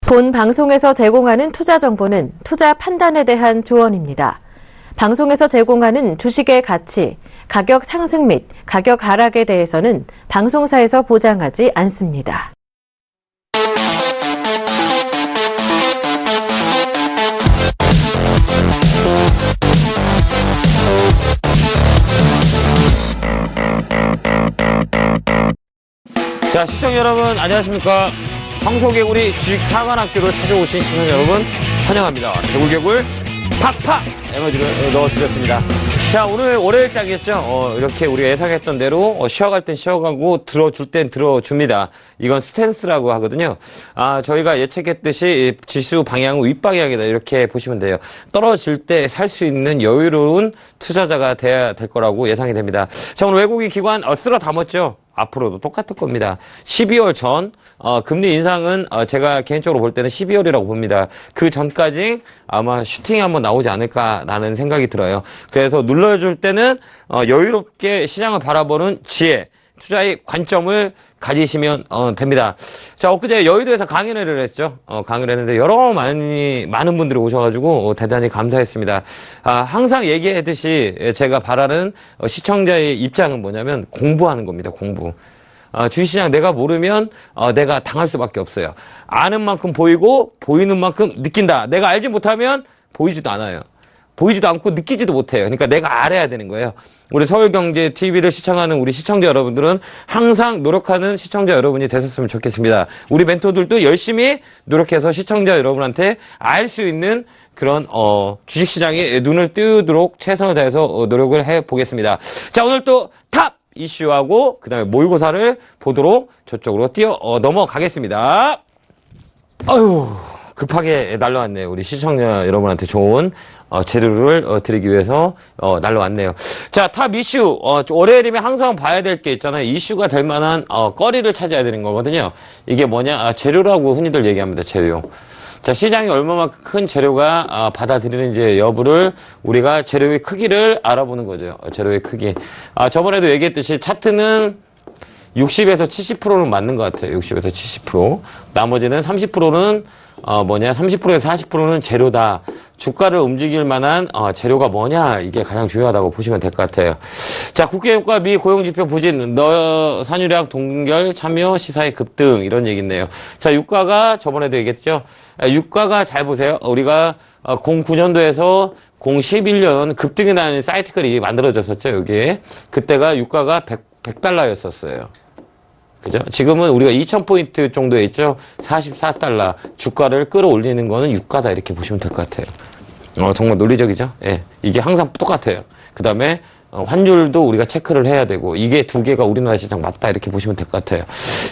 본 방송에서 제공하는 투자 정보는 투자 판단에 대한 조언입니다. 방송에서 제공하는 주식의 가치, 가격 상승 및 가격 하락에 대해서는 방송사에서 보장하지 않습니다. 자, 시청자 여러분 안녕하십니까. 황소개구리 주식 상한학교를 찾아오신 시청자 여러분 환영합니다. 개굴개굴 팍팍 에너지를 넣어드렸습니다. 자, 오늘 월요일장이었죠. 이렇게 우리가 예상했던 대로 쉬어갈 땐 쉬어가고 들어줄 땐 들어줍니다. 이건 스탠스라고 하거든요. 저희가 예측했듯이 지수 방향은 윗방향이다 이렇게 보시면 돼요. 떨어질 때 살 수 있는 여유로운 투자자가 돼야 될 거라고 예상이 됩니다. 자, 오늘 외국인 기관 쓸어 담았죠. 앞으로도 똑같을 겁니다. 12월 전 금리 인상은 제가 개인적으로 볼 때는 12월이라고 봅니다. 그 전까지 아마 슈팅이 한번 나오지 않을까라는 생각이 들어요. 그래서 눌러줄 때는 여유롭게 시장을 바라보는 지혜, 투자의 관점을 가지시면 됩니다. 자, 엊그제 여의도에서 강연회를 했죠. 강연을 했는데 많은 분들이 오셔가지고 대단히 감사했습니다. 항상 얘기했듯이 제가 바라는 시청자의 입장은 뭐냐면 공부하는 겁니다. 공부. 주식시장 내가 모르면 내가 당할 수밖에 없어요. 아는 만큼 보이고 보이는 만큼 느낀다. 내가 알지 못하면 보이지도 않아요. 보이지도 않고 느끼지도 못해요. 그러니까 내가 알아야 되는 거예요. 우리 서울경제TV를 시청하는 우리 시청자 여러분들은 항상 노력하는 시청자 여러분이 되셨으면 좋겠습니다. 우리 멘토들도 열심히 노력해서 시청자 여러분한테 알 수 있는 그런 주식시장에 눈을 띄우도록 최선을 다해서 노력을 해보겠습니다. 자, 오늘 또 탑 이슈하고 그 다음에 모의고사를 보도록 저쪽으로 넘어가겠습니다. 아유, 급하게 날라왔네요. 우리 시청자 여러분한테 좋은 재료를 드리기 위해서 날라왔네요. 자, 탑 이슈. 월요일이면 항상 봐야 될 게 있잖아요. 이슈가 될 만한 거리를 찾아야 되는 거거든요. 이게 뭐냐? 재료라고 흔히들 얘기합니다. 재료. 자, 시장이 얼마만큼 큰 재료가 받아들이는지 여부를 우리가 재료의 크기를 알아보는 거죠. 재료의 크기. 저번에도 얘기했듯이 차트는 60에서 70%는 맞는 것 같아요. 60에서 70%. 나머지는 30%는 30%에서 40%는 재료다. 주가를 움직일 만한 재료가 뭐냐, 이게 가장 중요하다고 보시면 될 것 같아요. 자, 국외유가 미 고용지표 부진, 산유량 동결 참여 시사의 급등, 이런 얘기네요. 자, 유가가 저번에도 얘기했죠. 유가가 잘 보세요. 우리가 09년도에서 01년 급등이 나는 사이트클이 만들어졌었죠, 여기에. 그때가 유가가 100달러였었어요. 그죠? 지금은 우리가 2000포인트 정도에 있죠? 44달러. 주가를 끌어올리는 거는 유가다. 이렇게 보시면 될 것 같아요. 정말 논리적이죠? 예. 이게 항상 똑같아요. 그 다음에, 환율도 우리가 체크를 해야 되고, 이게 두 개가 우리나라 시장 맞다. 이렇게 보시면 될 것 같아요.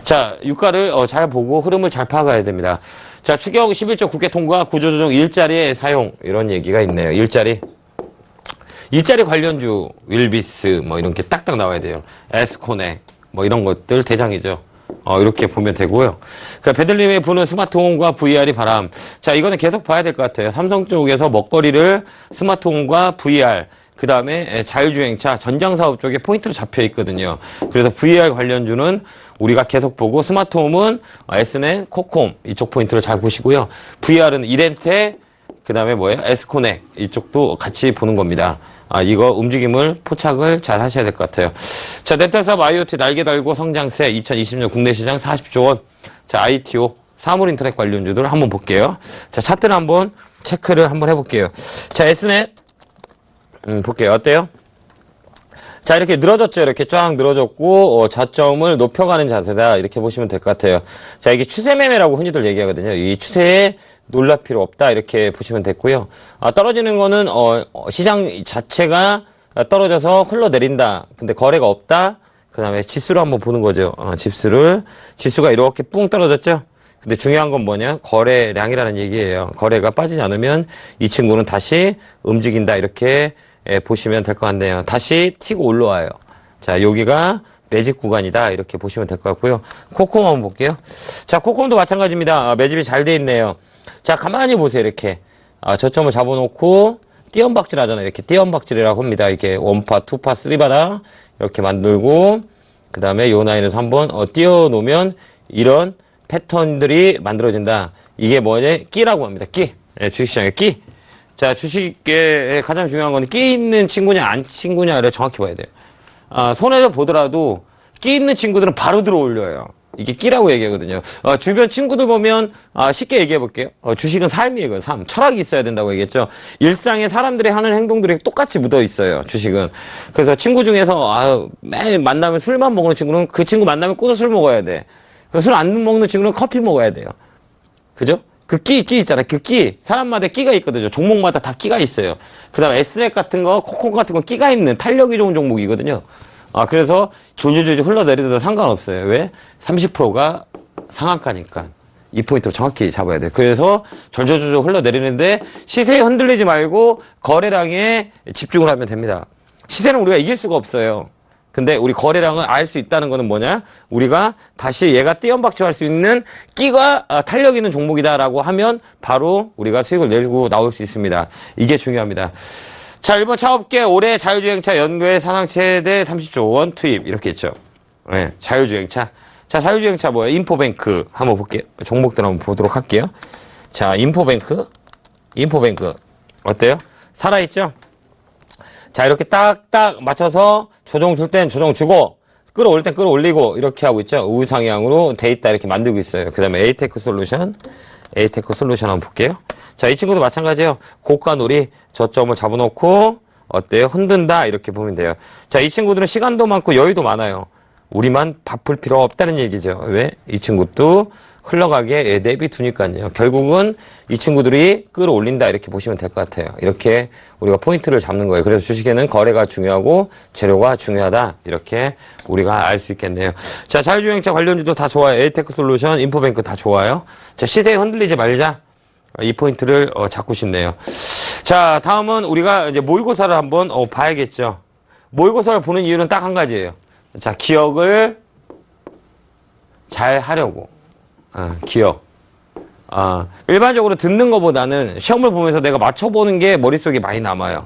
자, 유가를 잘 보고 흐름을 잘 파악해야 됩니다. 자, 추경 11조 국회 통과, 구조조정 일자리의 사용. 이런 얘기가 있네요. 일자리 관련주, 윌비스, 이런 게 딱딱 나와야 돼요. 에스코넥. 이런 것들 대장이죠. 이렇게 보면 되고요. 그러니까 배들림의 부는 스마트홈과 VR이 바람. 자, 이거는 계속 봐야 될 것 같아요. 삼성 쪽에서 먹거리를 스마트홈과 VR, 그 다음에 자율주행차, 전장사업 쪽에 포인트로 잡혀 있거든요. 그래서 VR 관련주는 우리가 계속 보고, 스마트홈은 S넷, 코콤, 이쪽 포인트를 잘 보시고요. VR은 이렌테, 그 다음에 에스코넥, 이쪽도 같이 보는 겁니다. 이거 움직임을 포착을 잘 하셔야 될 것 같아요. 자, 렌탈사업 IoT 날개 달고 성장세 2020년 국내 시장 40조 원. 자, ITO 사물 인터넷 관련주들 한번 볼게요. 자, 차트를 한번 체크를 한번 해볼게요. 자, S넷 볼게요. 어때요? 자, 이렇게 늘어졌죠. 이렇게 쫙 늘어졌고 자점을 높여가는 자세다. 이렇게 보시면 될 것 같아요. 자, 이게 추세매매라고 흔히들 얘기하거든요. 이 추세에 놀랄 필요 없다. 이렇게 보시면 됐고요. 떨어지는 거는 시장 자체가 떨어져서 흘러내린다. 근데 거래가 없다. 그 다음에 지수를 한번 보는 거죠. 지수가 이렇게 뿡 떨어졌죠. 근데 중요한 건 뭐냐? 거래량이라는 얘기예요. 거래가 빠지지 않으면 이 친구는 다시 움직인다. 이렇게 보시면 될 것 같네요. 다시 튀고 올라와요. 자, 여기가 매집 구간이다. 이렇게 보시면 될 것 같고요. 코콤 한번 볼게요. 자, 코콤도 마찬가지입니다. 매집이 잘 돼 있네요. 자, 가만히 보세요. 이렇게 저점을 잡아놓고 띄엄박질 하잖아요. 이렇게 띄엄박질이라고 합니다. 이렇게 원파, 투파, 쓰리바다 이렇게 만들고, 그 다음에 요 라인에서 한번 띄워놓으면 이런 패턴들이 만들어진다. 이게 뭐냐? 끼라고 합니다. 끼. 예, 주식시장의 끼. 자, 주식에 가장 중요한 건 끼 있는 친구냐, 안 친구냐를 정확히 봐야 돼요. 손해를 보더라도 끼 있는 친구들은 바로 들어올려요. 이게 끼라고 얘기하거든요. 주변 친구들 보면, 쉽게 얘기해 볼게요. 주식은 삶이에요, 삶. 철학이 있어야 된다고 얘기했죠. 일상에 사람들이 하는 행동들이 똑같이 묻어 있어요, 주식은. 그래서 친구 중에서, 매일 만나면 술만 먹는 친구는 그 친구 만나면 꼭 술 먹어야 돼. 술 안 먹는 친구는 커피 먹어야 돼요. 그죠? 그 끼 있잖아요. 그 끼. 사람마다 끼가 있거든요. 종목마다 다 끼가 있어요. 그 다음에 S넥 같은 거, 코코 같은 거 끼가 있는 탄력이 좋은 종목이거든요. 그래서 줄줄줄 흘러내리더라도 상관없어요. 왜? 30%가 상한가니까. 이 포인트를 정확히 잡아야 돼요. 그래서 졸졸졸 흘러내리는데 시세에 흔들리지 말고 거래량에 집중을 하면 됩니다. 시세는 우리가 이길 수가 없어요. 근데 우리 거래량을 알 수 있다는 거는 뭐냐? 우리가 다시 얘가 띄엄박질할 수 있는 끼가 탄력 있는 종목이다라고 하면 바로 우리가 수익을 내고 나올 수 있습니다. 이게 중요합니다. 자, 일본 차업계 올해 자율주행차 연구에 사상 최대 30조 원 투입 이렇게 했죠. 네, 자율주행차. 자, 자율주행차 뭐예요? 인포뱅크 한번 볼게요. 종목들 한번 보도록 할게요. 자, 인포뱅크 어때요? 살아있죠? 자, 이렇게 딱딱 맞춰서 조정 줄 땐 조정 주고 끌어올 땐 끌어올리고 이렇게 하고 있죠. 우상향으로 돼 있다 이렇게 만들고 있어요. 그 다음에 에이테크 솔루션 한번 볼게요. 자, 이 친구도 마찬가지예요. 고가놀이 저점을 잡아놓고 어때요? 흔든다 이렇게 보면 돼요. 자, 이 친구들은 시간도 많고 여유도 많아요. 우리만 바쁠 필요가 없다는 얘기죠. 왜? 이 친구도 흘러가게 내비두니까요. 결국은 이 친구들이 끌어올린다 이렇게 보시면 될 것 같아요. 이렇게 우리가 포인트를 잡는 거예요. 그래서 주식에는 거래가 중요하고 재료가 중요하다 이렇게 우리가 알 수 있겠네요. 자, 자율주행차 관련주도 다 좋아요. 에이테크 솔루션, 인포뱅크 다 좋아요. 자, 시세에 흔들리지 말자. 이 포인트를 잡고 싶네요. 자, 다음은 우리가 이제 모의고사를 한번 봐야겠죠. 모의고사를 보는 이유는 딱 한 가지예요. 자, 기억을 잘 하려고. 기억. 일반적으로 듣는 것보다는 시험을 보면서 내가 맞춰보는 게 머릿속에 많이 남아요.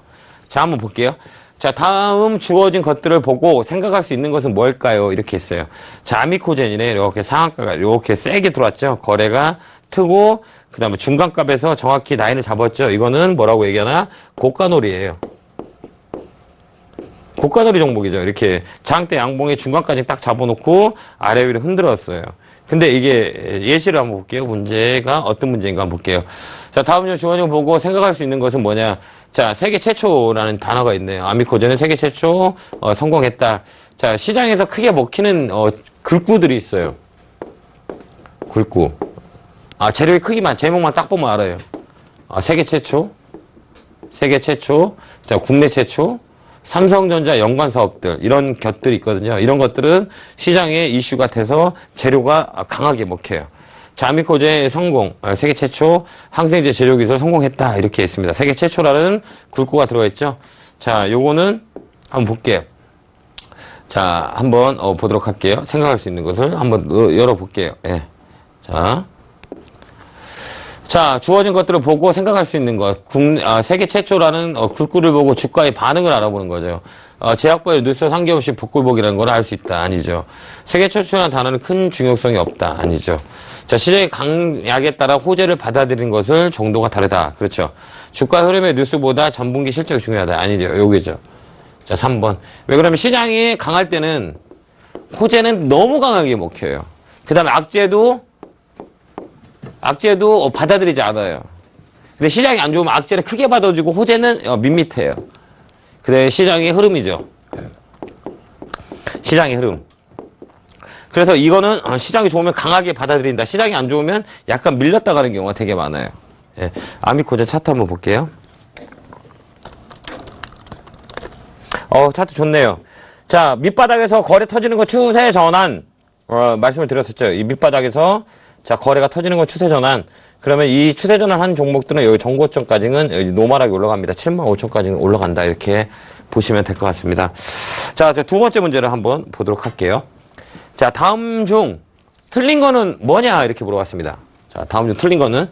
자, 한번 볼게요. 자, 다음 주어진 것들을 보고 생각할 수 있는 것은 뭘까요? 이렇게 했어요. 자, 아미코젠이네. 이렇게 상한가가 이렇게 세게 들어왔죠. 거래가 트고, 그 다음에 중간값에서 정확히 라인을 잡았죠. 이거는 뭐라고 얘기하나? 고가놀이에요. 고가놀이 종목이죠. 이렇게 장대 양봉의 중간까지 딱 잡아놓고 아래 위로 흔들었어요. 근데 이게 예시를 한번 볼게요. 문제가 어떤 문제인가 한번 볼게요. 자, 다음 주 주어진 보고 생각할 수 있는 것은 뭐냐? 자, 세계 최초라는 단어가 있네요. 아미코젠은 세계 최초 성공했다. 자, 시장에서 크게 먹히는 글구들이 있어요. 글구. 재료의 크기만 제목만 딱 보면 알아요. 세계 최초, 자, 국내 최초, 삼성전자 연관 사업들 이런 것들이 있거든요. 이런 것들은 시장의 이슈가 돼서 재료가 강하게 먹혀요. 자, 아미코젠의 성공, 세계 최초 항생제 재료 기술 성공했다 이렇게 했습니다. 세계 최초라는 글구가 들어가 있죠. 자, 요거는 한번 볼게요. 자, 한번 보도록 할게요. 생각할 수 있는 것을 한번 열어볼게요. 예. 자, 주어진 것들을 보고 생각할 수 있는 것. 세계 최초라는 글구를 보고 주가의 반응을 알아보는 거죠. 제약바이오 뉴스 상계없이 복굴복이라는 걸 알 수 있다. 아니죠. 세계 최초라는 단어는 큰 중요성이 없다. 아니죠. 자, 시장의 강약에 따라 호재를 받아들이는 것을 정도가 다르다. 그렇죠. 주가 흐름의 뉴스보다 전분기 실적이 중요하다. 아니죠. 여기죠. 자, 3번. 왜 그러면 시장이 강할 때는 호재는 너무 강하게 먹혀요. 그 다음에 악재도 받아들이지 않아요. 근데 시장이 안 좋으면 악재를 크게 받아주고 호재는 밋밋해요. 그게 시장의 흐름이죠. 시장의 흐름. 그래서 이거는 시장이 좋으면 강하게 받아들인다. 시장이 안 좋으면 약간 밀렸다 가는 경우가 되게 많아요. 예. 아미코젠 차트 한번 볼게요. 차트 좋네요. 자, 밑바닥에서 거래 터지는 거 추세 전환. 말씀을 드렸었죠. 이 밑바닥에서 자, 거래가 터지는 건 추세 전환. 그러면 이 추세 전환한 종목들은 여기 정고점까지는 여기 노멀하게 올라갑니다. 75,000까지는 올라간다. 이렇게 보시면 될 것 같습니다. 자, 두 번째 문제를 한번 보도록 할게요. 자, 다음 중 틀린 거는 뭐냐? 이렇게 물어봤습니다. 자, 다음 중 틀린 거는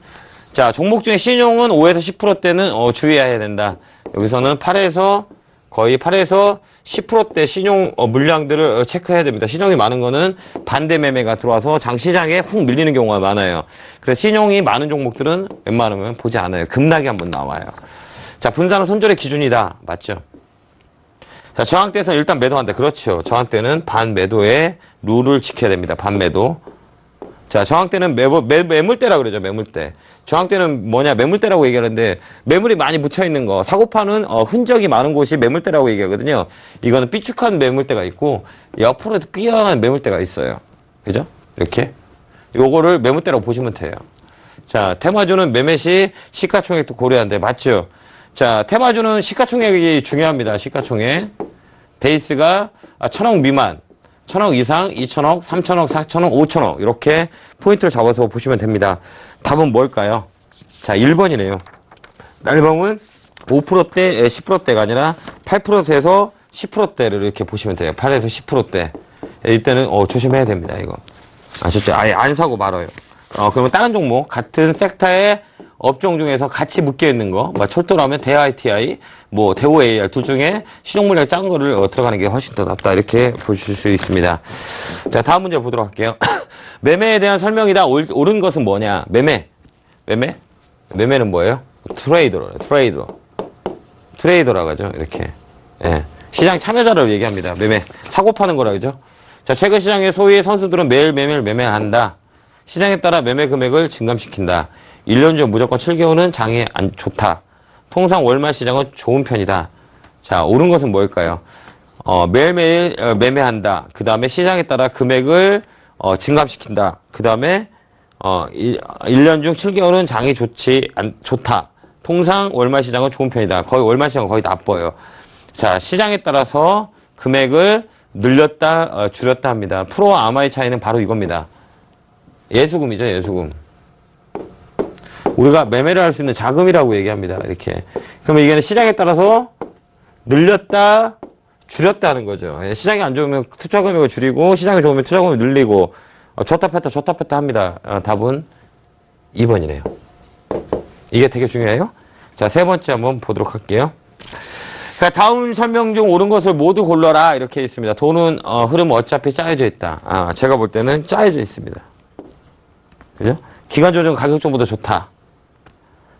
자, 종목 중에 신용은 5에서 10%대는 주의해야 된다. 여기서는 8에서 거의 8에서 10%대 신용 물량들을 체크해야 됩니다. 신용이 많은 거는 반대 매매가 들어와서 장시장에 훅 밀리는 경우가 많아요. 그래서 신용이 많은 종목들은 웬만하면 보지 않아요. 급락이 한번 나와요. 자, 분산은 손절의 기준이다. 맞죠? 자, 저항대에서는 일단 매도한다. 그렇죠. 저항대는 반매도의 룰을 지켜야 됩니다. 반매도. 자, 저항대는 매물대라 그러죠. 매물대. 저항대는 뭐냐? 매물대라고 얘기하는데 매물이 많이 묻혀있는 거. 사고파는 흔적이 많은 곳이 매물대라고 얘기하거든요. 이거는 삐죽한 매물대가 있고 옆으로 뛰어난 매물대가 있어요. 그죠? 이렇게. 요거를 매물대라고 보시면 돼요. 자, 테마주는 매매 시 시가총액도 고려한대. 맞죠? 자, 테마주는 시가총액이 중요합니다. 시가총액. 베이스가 1,000억 미만. 1,000억 이상, 2,000억, 3,000억, 4,000억, 5,000억 이렇게 포인트를 잡아서 보시면 됩니다. 답은 뭘까요? 자, 1번이네요. 날봉은 5%대, 10%대가 아니라 8%에서 10%대를 이렇게 보시면 돼요. 8에서 10%대. 이때는 조심해야 됩니다. 이거 아셨죠? 아예 안 사고 말아요. 그러면 다른 종목 같은 섹터의 업종 중에서 같이 묶여있는 거, 뭐 철도라면 대ITI, 뭐 대우AR 둘 중에 신용물량 작은 거를 들어가는 게 훨씬 더 낫다 이렇게 보실 수 있습니다. 자, 다음 문제 보도록 할게요. 매매에 대한 설명이다. 옳은 것은 뭐냐? 매매는 뭐예요? 트레이더라고 하죠. 이렇게. 예. 시장 참여자를 얘기합니다. 매매. 사고 파는 거라 그죠? 자, 최근 시장의 소위 선수들은 매일 매매한다. 시장에 따라 매매 금액을 증감시킨다. 1년 중 무조건 7개월은 장이 안 좋다. 통상 월말 시장은 좋은 편이다. 자, 옳은 것은 뭘까요? 매일매일 매매한다. 그 다음에 시장에 따라 금액을 증감시킨다. 그 다음에 1년 중 7개월은 장이 좋다. 통상 월말 시장은 좋은 편이다. 거의 월말 시장은 거의 나빠요. 자, 시장에 따라서 금액을 늘렸다, 줄였다 합니다. 프로와 아마의 차이는 바로 이겁니다. 예수금이죠, 예수금. 우리가 매매를 할 수 있는 자금이라고 얘기합니다. 이렇게. 그러면 이게 시장에 따라서 늘렸다, 줄였다 하는 거죠. 시장이 안 좋으면 투자 금액을 줄이고, 시장이 좋으면 투자 금액을 늘리고, 줬다 뺐다 합니다. 답은 2번이네요. 이게 되게 중요해요. 자, 세 번째 한번 보도록 할게요. 자, 다음 설명 중 옳은 것을 모두 골라라. 이렇게 있습니다. 돈은, 흐름 어차피 짜여져 있다. 제가 볼 때는 짜여져 있습니다. 그죠? 기간 조정 가격 정보도 좋다.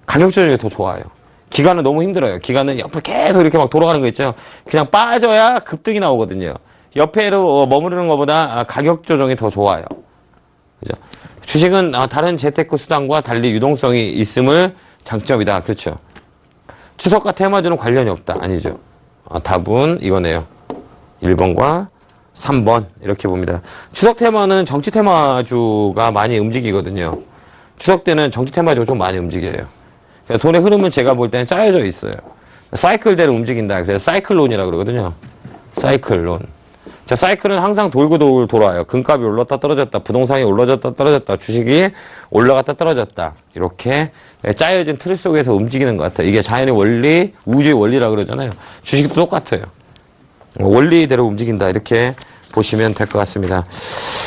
가격 조정이 더 좋아요. 기간은 너무 힘들어요. 기간은 옆에 계속 이렇게 막 돌아가는 거 있죠. 그냥 빠져야 급등이 나오거든요. 옆에로 머무르는 것보다 가격 조정이 더 좋아요. 그죠? 주식은 다른 재테크 수단과 달리 유동성이 있음을 장점이다. 그렇죠. 추석과 테마주는 관련이 없다. 아니죠. 답은 이거네요. 1번과 3번 이렇게 봅니다. 추석 테마는 정치 테마주가 많이 움직이거든요. 추석 때는 정치 테마주가 좀 많이 움직여요. 그러니까 돈의 흐름은 제가 볼 때는 짜여져 있어요. 사이클대로 움직인다. 그래서 사이클론이라고 그러거든요. 사이클론. 자, 사이클은 항상 돌고 돌아요. 금값이 올랐다 떨어졌다, 부동산이 올라졌다 떨어졌다, 주식이 올라갔다 떨어졌다. 이렇게 짜여진 틀 속에서 움직이는 것 같아요. 이게 자연의 원리, 우주의 원리라고 그러잖아요. 주식도 똑같아요. 원리대로 움직인다. 이렇게 보시면 될 것 같습니다.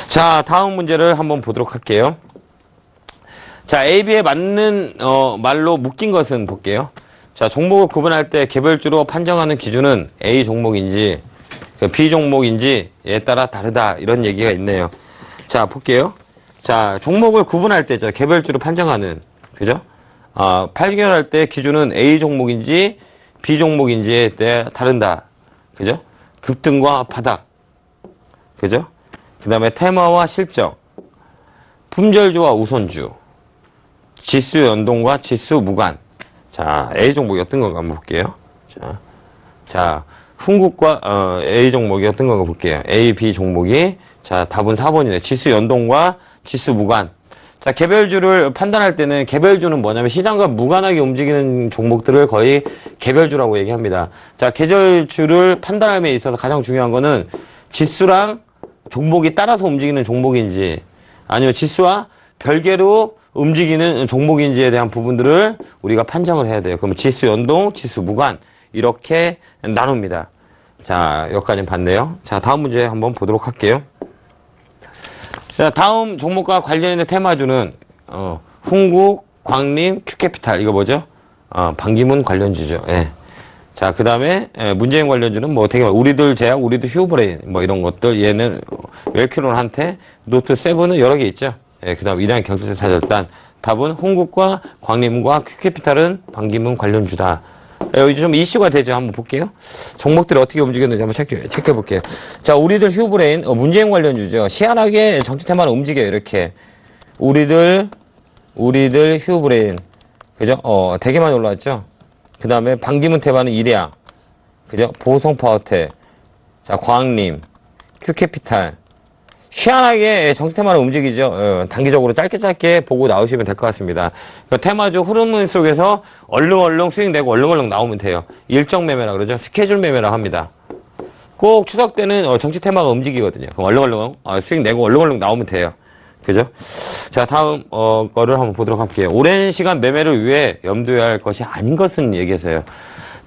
자, 다음 문제를 한번 보도록 할게요. 자, A, B에 맞는 말로 묶인 것은 볼게요. 자, 종목을 구분할 때 개별주로 판정하는 기준은 A 종목인지 B 종목인지에 따라 다르다. 이런 얘기가 있네요. 자, 볼게요. 자, 종목을 구분할 때죠. 개별주로 판정하는. 그죠? 8개월 때 기준은 A 종목인지 B 종목인지에 따라 다른다. 그죠? 급등과 바닥. 그죠? 그 다음에 테마와 실적. 품절주와 우선주. 지수 연동과 지수 무관. 자, A 종목이 어떤 건가 한번 볼게요. 자, 훈국과 A 종목이 어떤 건가 볼게요. A, B 종목이. 자, 답은 4번이네. 지수 연동과 지수 무관. 자, 개별주를 판단할 때는 개별주는 뭐냐면 시장과 무관하게 움직이는 종목들을 거의 개별주라고 얘기합니다. 자, 개별주를 판단함에 있어서 가장 중요한 거는 지수랑 종목이 따라서 움직이는 종목인지 아니면 지수와 별개로 움직이는 종목인지에 대한 부분들을 우리가 판정을 해야 돼요. 그러면 지수 연동, 지수 무관 이렇게 나눕니다. 자, 여기까지 봤네요. 자, 다음 문제 한번 보도록 할게요. 자, 다음 종목과 관련 있는 테마주는 훈국, 광림, 큐캐피탈 이거 뭐죠? 반기문 관련주죠. 예. 자, 그 다음에 문재인 관련주는 뭐 되게 우리들 제약, 우리들 휴브레인 뭐 이런 것들 얘는 웰큐론한테 노트 7은 여러 개 있죠. 예, 그 다음 이란 경제세 사절단 답은 홍국과 광림과 큐캐피탈은 반기문 관련주다. 여기 좀 이슈가 되죠. 한번 볼게요. 종목들이 어떻게 움직였는지 한번 체크해 볼게요. 자, 우리들 휴브레인 문재인 관련주죠. 희한하게 정치 테마는 움직여요. 이렇게 우리들 휴브레인 그죠? 되게 많이 올라왔죠. 그 다음에 반기문 테마는 일야 그죠? 보성파워텍 자, 광림 큐캐피탈 희한하게 정치 테마를 움직이죠. 단기적으로 짧게 보고 나오시면 될 것 같습니다. 그 테마적 흐름 속에서 얼렁얼렁 수익 내고 얼렁얼렁 나오면 돼요. 일정 매매라 그러죠. 스케줄 매매라 합니다. 꼭 추석 때는 정치 테마가 움직이거든요. 그럼 얼렁얼렁 수익 내고 얼렁얼렁 나오면 돼요. 그죠? 자, 다음 거를 한번 보도록 할게요. 오랜 시간 매매를 위해 염두해야 할 것이 아닌 것은 얘기해서요.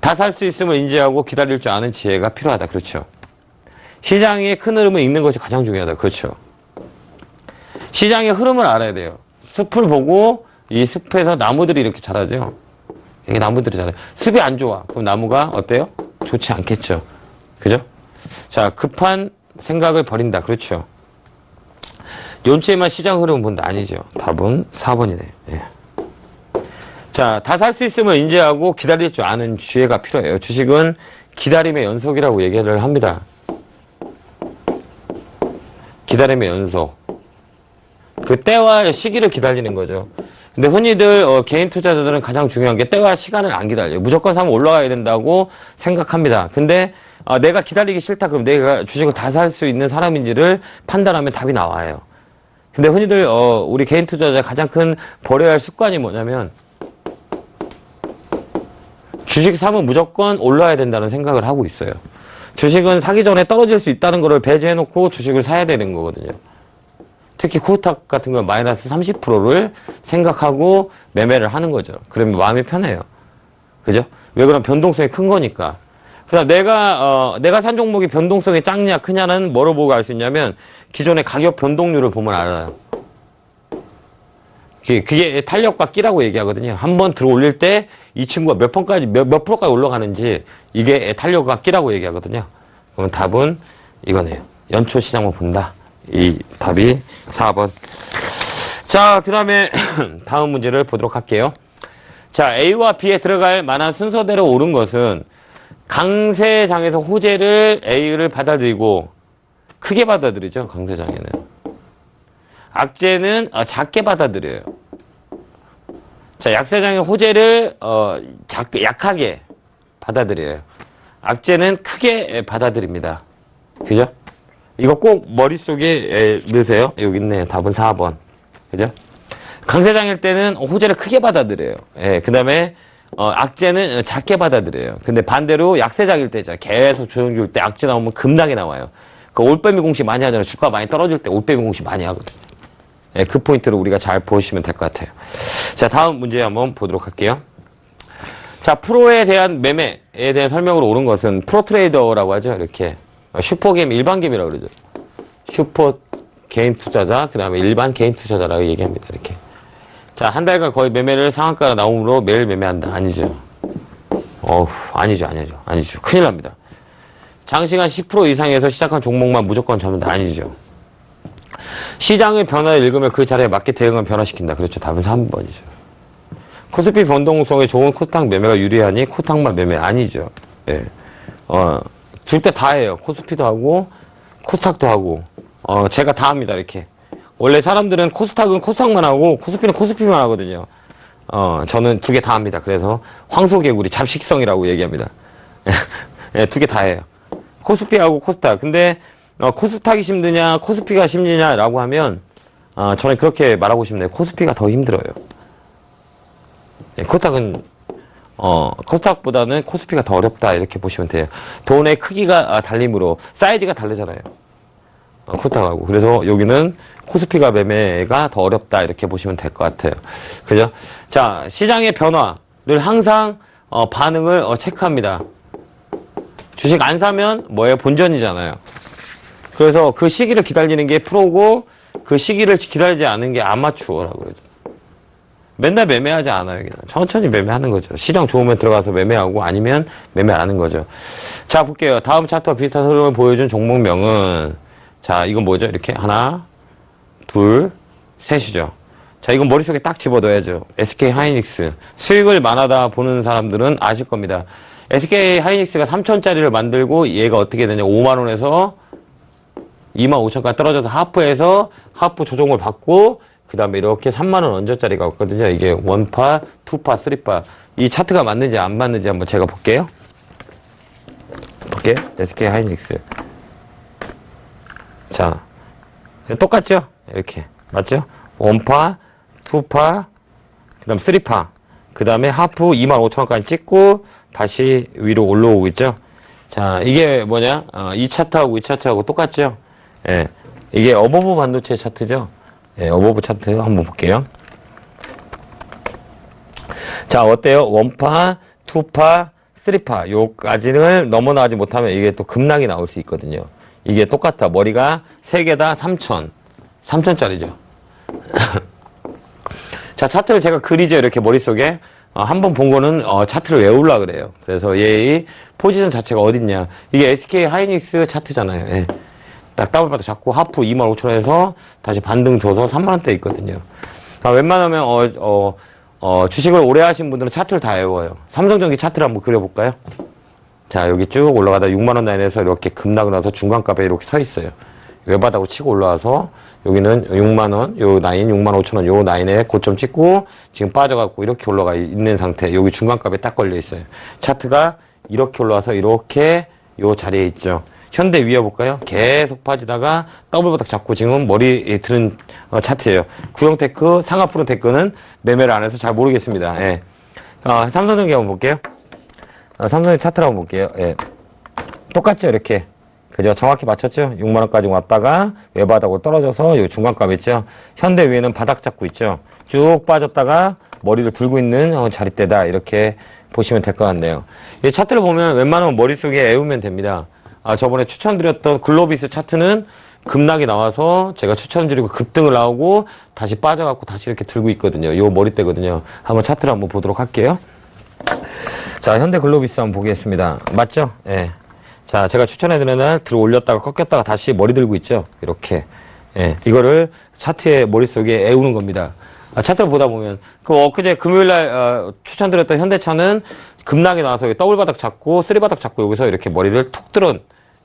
다 살 수 있음을 인지하고 기다릴 줄 아는 지혜가 필요하다. 그렇죠? 시장의 큰 흐름을 읽는 것이 가장 중요하다. 그렇죠. 시장의 흐름을 알아야 돼요. 숲을 보고 이 숲에서 나무들이 이렇게 자라죠. 이게 나무들이 자라요. 숲이 안 좋아. 그럼 나무가 어때요? 좋지 않겠죠. 그죠? 자, 급한 생각을 버린다. 그렇죠. 연체만 시장 흐름을 본다. 아니죠. 답은 4번이네요. 예. 자, 다 살 수 있음을 인지하고 기다릴 줄 아는 지혜가 필요해요. 주식은 기다림의 연속이라고 얘기를 합니다. 기다림의 연속. 그 때와 시기를 기다리는 거죠. 근데 흔히들 개인 투자자들은 가장 중요한 게 때와 시간을 안 기다려요. 무조건 사면 올라가야 된다고 생각합니다. 근데 내가 기다리기 싫다 그럼 내가 주식을 다 살 수 있는 사람인지를 판단하면 답이 나와요. 근데 흔히들 우리 개인 투자자 가장 큰 버려야 할 습관이 뭐냐면 주식 사면 무조건 올라야 된다는 생각을 하고 있어요. 주식은 사기 전에 떨어질 수 있다는 거를 배제해놓고 주식을 사야 되는 거거든요. 특히 코스닥 같은 건 마이너스 30%를 생각하고 매매를 하는 거죠. 그러면 마음이 편해요. 그죠? 왜 그럼 변동성이 큰 거니까. 그다음 내가 산 종목이 변동성이 작냐 크냐는 뭐로 보고 알 수 있냐면 기존의 가격 변동률을 보면 알아요. 그게 탄력과 끼라고 얘기하거든요. 한번 들어 올릴 때 이 친구가 몇 프로까지 올라가는지 이게 탄력과 끼라고 얘기하거든요. 그럼 답은 이거네요. 연초 시장만 본다. 이 답이 4번. 자, 그 다음에 다음 문제를 보도록 할게요. 자, A와 B에 들어갈 만한 순서대로 옳은 것은 강세장에서 호재를 A를 받아들이고 크게 받아들이죠. 강세장에는. 악재는 작게 받아들여요. 자, 약세장의 호재를 약하게 받아들여요. 악재는 크게 받아들입니다. 그죠? 이거 꼭 머릿속에 넣으세요. 여기 있네요. 답은 4번. 그죠? 강세장일 때는 호재를 크게 받아들여요. 예, 그 다음에 악재는 작게 받아들여요. 근데 반대로 약세장일 때 있잖아요. 계속 조정 줄 때 악재 나오면 급락이 나와요. 그 올빼미 공시 많이 하잖아요. 주가 많이 떨어질 때 올빼미 공시 많이 하거든요. 예, 그 포인트를 우리가 잘 보시면 될 것 같아요. 자, 다음 문제 한번 보도록 할게요. 자, 프로에 대한 매매에 대한 설명으로 옳은 것은 프로트레이더라고 하죠. 이렇게. 슈퍼게임, 일반게임이라고 그러죠. 슈퍼 개인 투자자, 그 다음에 일반 개인 투자자라고 얘기합니다. 이렇게. 자, 한 달간 거의 매매를 상한가가 나옴으로 매일 매매한다. 아니죠. 아니죠. 큰일 납니다. 장시간 10% 이상에서 시작한 종목만 무조건 잡는다. 아니죠. 시장의 변화를 읽으면 그 자리에 맞게 대응을 변화시킨다. 그렇죠. 답은 3번이죠. 코스피 변동성에 좋은 코스닥 매매가 유리하니 코스닥만 매매 아니죠. 예. 줄 때 다 해요. 코스피도 하고 코스닥도 하고 제가 다 합니다. 이렇게. 원래 사람들은 코스닥은 코스닥만 하고 코스피는 코스피만 하거든요. 저는 두 개 다 합니다. 그래서 황소개구리 잡식성이라고 얘기합니다. 예, 두 개 다 해요. 코스피하고 코스닥. 근데 코스닥이 힘드냐 코스피가 힘드냐라고 하면 저는 그렇게 말하고 싶네요. 코스피가 더 힘들어요. 예, 코스닥은 코스닥보다는 코스피가 더 어렵다 이렇게 보시면 돼요. 돈의 크기가 달림으로 사이즈가 다르잖아요. 코스닥하고. 그래서 여기는 코스피가 매매가 더 어렵다 이렇게 보시면 될 것 같아요. 그죠? 자, 시장의 변화를 항상 반응을 체크합니다. 주식 안 사면 뭐예요? 본전이잖아요. 그래서 그 시기를 기다리는 게 프로고 그 시기를 기다리지 않는 게 아마추어라고 그러죠. 맨날 매매하지 않아요. 그냥 천천히 매매하는 거죠. 시장 좋으면 들어가서 매매하고 아니면 매매 안 하는 거죠. 자, 볼게요. 다음 차트와 비슷한 흐름을 보여준 종목명은, 자, 이건 뭐죠? 이렇게 하나, 둘, 셋이죠. 자, 이건 머릿속에 딱 집어넣어야죠. SK 하이닉스. 수익을 만하다 보는 사람들은 아실 겁니다. SK 하이닉스가 3천짜리를 만들고 얘가 어떻게 되냐. 5만원에서 25,000까지 떨어져서 하프에서 하프 조정을 받고 그 다음에 이렇게 3만원 언저짜리가 없거든요. 이게 원파, 투파, 쓰리파. 이 차트가 맞는지 안 맞는지 한번 제가 볼게요. SK 하이닉스. 자, 똑같죠? 이렇게. 맞죠? 원파, 투파, 그 다음 쓰리파. 그 다음에 하프 25,000원까지 찍고 다시 위로 올라오고 있죠? 자, 이게 뭐냐? 이 차트하고 이 차트하고 똑같죠? 예. 이게 어버브 반도체 차트죠? 예, 어버브 차트 한번 볼게요. 자, 어때요? 원파, 투파, 쓰리파. 요까지를 넘어나가지 못하면 이게 또 급락이 나올 수 있거든요. 이게 똑같아. 머리가 3개 다 3천. 3천짜리죠. 자, 차트를 제가 그리죠. 이렇게 머릿속에. 한번 본 거는, 차트를 외우려고 그래요. 그래서 얘의 포지션 자체가 어딨냐. 이게 SK 하이닉스 차트잖아요. 예. 딱 더블바닥 잡고 하프 25,000원에서 다시 반등 줘서 3만원대 있거든요. 웬만하면, 주식을 오래 하신 분들은 차트를 다 외워요. 삼성전기 차트를 한번 그려볼까요? 자, 여기 쭉 올라가다 6만원 라인에서 이렇게 급락을 나서 중간값에 이렇게 서 있어요. 외바닥으로 치고 올라와서 여기는 6만원, 요 라인 65,000원, 요 라인에 고점 찍고 지금 빠져갖고 이렇게 올라가 있는 상태. 여기 중간값에 딱 걸려 있어요. 차트가 이렇게 올라와서 이렇게 요 자리에 있죠. 현대 위에 볼까요? 계속 빠지다가 더블바닥 잡고 지금 머리 드는 차트예요. 구형테크, 상하프로테크는 매매를 안 해서 잘 모르겠습니다. 예. 삼성전기 한번 볼게요. 삼성전기 차트를 한번 볼게요. 예. 똑같죠, 이렇게. 그죠? 정확히 맞췄죠? 6만원까지 왔다가 외바닥으로 떨어져서 요 중간값 있죠? 현대 위에는 바닥 잡고 있죠? 쭉 빠졌다가 머리를 들고 있는 자리대다. 이렇게 보시면 될 것 같네요. 이 차트를 보면 웬만하면 머릿속에 애우면 됩니다. 저번에 추천드렸던 글로비스 차트는 급락이 나와서 제가 추천드리고 급등을 나오고 다시 빠져갖고 다시 이렇게 들고 있거든요. 요 머리대거든요. 한번 차트를 한번 보도록 할게요. 자, 현대 글로비스 한번 보겠습니다. 맞죠? 예. 자, 제가 추천해드리는 날 들어 올렸다가 꺾였다가 다시 머리 들고 있죠? 이렇게. 예. 이거를 차트의 머릿속에 애우는 겁니다. 차트를 보다 보면, 엊그제 금요일날, 추천드렸던 현대차는 급락이 나와서 더블바닥 잡고, 쓰리바닥 잡고 여기서 이렇게 머리를 톡 들은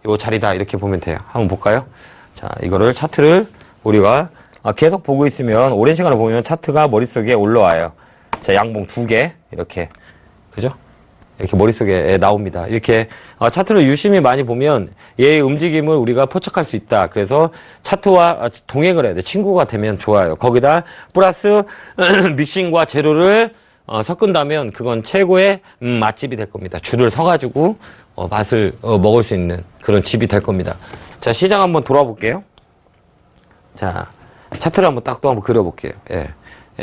요 자리다. 이렇게 보면 돼요. 한번 볼까요? 자, 이거를 차트를 우리가 계속 보고 있으면, 오랜 시간을 보면 차트가 머릿속에 올라와요. 자, 양봉 2개. 이렇게. 그죠? 이렇게 머릿속에 나옵니다. 이렇게 차트를 유심히 많이 보면 얘의 움직임을 우리가 포착할 수 있다. 그래서 차트와 동행을 해야 돼. 친구가 되면 좋아요. 거기다 플러스 믹싱과 재료를 섞은다면 그건 최고의 맛집이 될 겁니다. 줄을 서가지고 맛을 먹을 수 있는 그런 집이 될 겁니다. 자, 시장 한번 돌아볼게요. 자, 차트를 한번 딱 또 한번 그려볼게요. 예.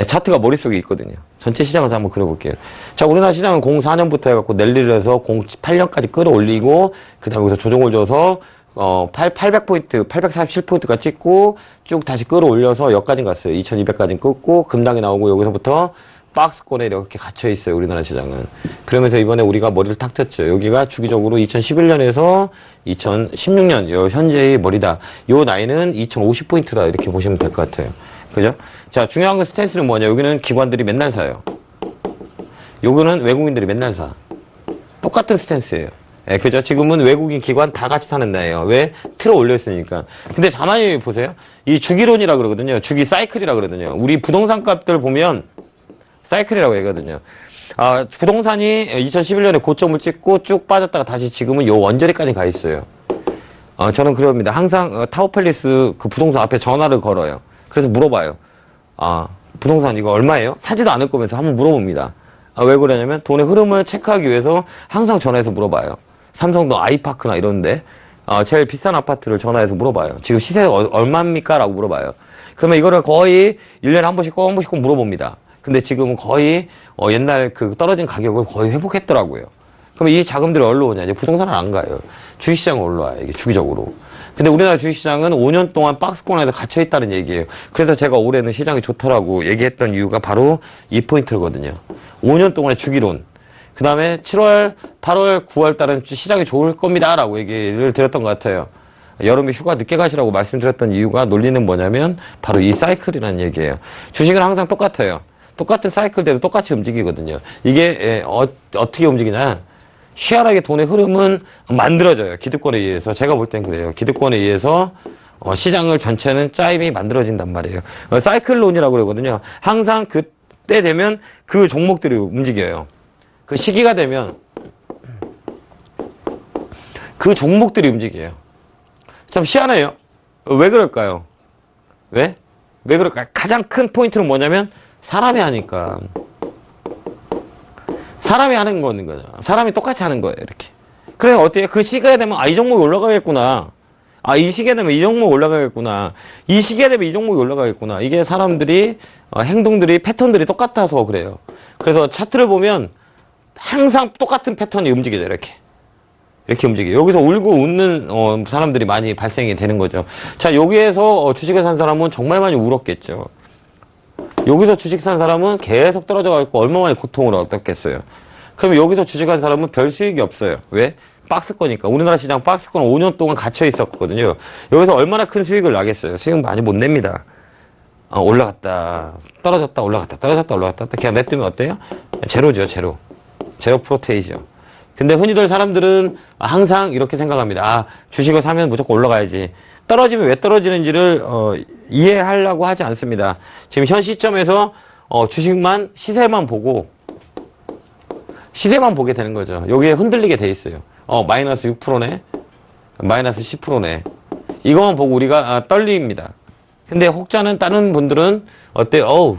차트가 머릿속에 있거든요. 전체 시장을 한번 그려볼게요. 자, 우리나라 시장은 04년부터 해갖고 랠리를 해서 08년까지 끌어올리고, 그 다음에 여기서 조정을 줘서, 800포인트, 847포인트가 찍고, 쭉 다시 끌어올려서 여기까지 갔어요. 2200까지 끊고, 급락이 나오고, 여기서부터 박스권에 이렇게 갇혀있어요. 우리나라 시장은. 그러면서 이번에 우리가 머리를 탁 텄죠. 여기가 주기적으로 2011년에서 2016년, 요 현재의 머리다. 요 나이는 2050포인트다. 이렇게 보시면 될 것 같아요. 그죠? 자, 중요한 건 스탠스는 뭐냐. 여기는 기관들이 맨날 사요. 요거는 외국인들이 맨날 사. 똑같은 스탠스예요. 예, 그죠? 지금은 외국인 기관 다 같이 사는 나이에요. 왜? 틀어 올렸으니까. 근데 가만히 보세요. 이 주기론이라 그러거든요. 주기 사이클이라 그러거든요. 우리 부동산 값들 보면 사이클이라고 얘기하거든요. 부동산이 2011년에 고점을 찍고 쭉 빠졌다가 다시 지금은 요 원저리까지 가 있어요. 저는 그럽니다. 항상 타워팰리스 그 부동산 앞에 전화를 걸어요. 그래서 물어봐요. 부동산 이거 얼마예요? 사지도 않을 거면서 한번 물어봅니다. 왜 그러냐면 돈의 흐름을 체크하기 위해서 항상 전화해서 물어봐요. 삼성도 아이파크나 이런데 제일 비싼 아파트를 전화해서 물어봐요. 지금 시세가 얼마입니까? 라고 물어봐요. 그러면 이거를 거의 1년에 한 번씩 꼭 물어봅니다. 근데 지금은 거의 옛날 그 떨어진 가격을 거의 회복했더라고요. 그럼 이 자금들이 어디로 오냐? 이제 부동산을 안 가요. 주식시장에 올라와요. 이게 주기적으로. 근데 우리나라 주식시장은 5년 동안 박스권에서 갇혀있다는 얘기예요. 그래서 제가 올해는 시장이 좋더라고 얘기했던 이유가 바로 이 포인트거든요. 5년 동안의 주기론. 그 다음에 7월, 8월, 9월 달은 시장이 좋을 겁니다. 라고 얘기를 드렸던 것 같아요. 여름에 휴가 늦게 가시라고 말씀드렸던 이유가 논리는 뭐냐면 바로 이 사이클이라는 얘기예요. 주식은 항상 똑같아요. 똑같은 사이클대로 똑같이 움직이거든요. 이게 어떻게 움직이냐. 희한하게 돈의 흐름은 만들어져요. 기득권에 의해서. 제가 볼 땐 그래요. 기득권에 의해서 시장을 전체는 짜임이 만들어진단 말이에요. 사이클론이라고 그러거든요. 항상 그때 되면 그 종목들이 움직여요. 그 시기가 되면 그 종목들이 움직여요. 참 희한해요. 왜 그럴까요? 왜 그럴까요? 가장 큰 포인트는 뭐냐면 사람이 하니까. 사람이 하는 거는 거죠. 사람이 똑같이 하는 거예요, 이렇게. 그래, 어때요? 그 시기가 되면, 이 종목이 올라가겠구나. 이 시기가 되면 이 종목이 올라가겠구나. 이 시기가 되면 이 종목이 올라가겠구나. 이게 사람들이, 행동들이, 패턴들이 똑같아서 그래요. 그래서 차트를 보면 항상 똑같은 패턴이 움직여요, 이렇게. 이렇게 움직여요. 여기서 울고 웃는, 사람들이 많이 발생이 되는 거죠. 자, 여기에서 주식을 산 사람은 정말 많이 울었겠죠. 여기서 주식 산 사람은 계속 떨어져가지고 얼마만에 고통을 얻었겠어요. 그러면 여기서 주식한 사람은 별 수익이 없어요. 왜? 박스권이니까. 우리나라 시장 박스권 5년 동안 갇혀 있었거든요. 여기서 얼마나 큰 수익을 나겠어요. 수익 많이 못 냅니다. 올라갔다, 떨어졌다, 올라갔다, 떨어졌다, 올라갔다. 그냥 냅두면 어때요? 제로죠, 제로. 제로 프로테이죠. 근데 흔히들 사람들은 항상 이렇게 생각합니다. 주식을 사면 무조건 올라가야지. 떨어지면 왜 떨어지는지를 이해하려고 하지 않습니다. 지금 현 시점에서 주식만 시세만 보고 시세만 보게 되는 거죠. 여기에 흔들리게 돼 있어요. 마이너스 6%네, 마이너스 10%네. 이것만 보고 우리가 떨립니다. 근데 혹자는 다른 분들은 어때요?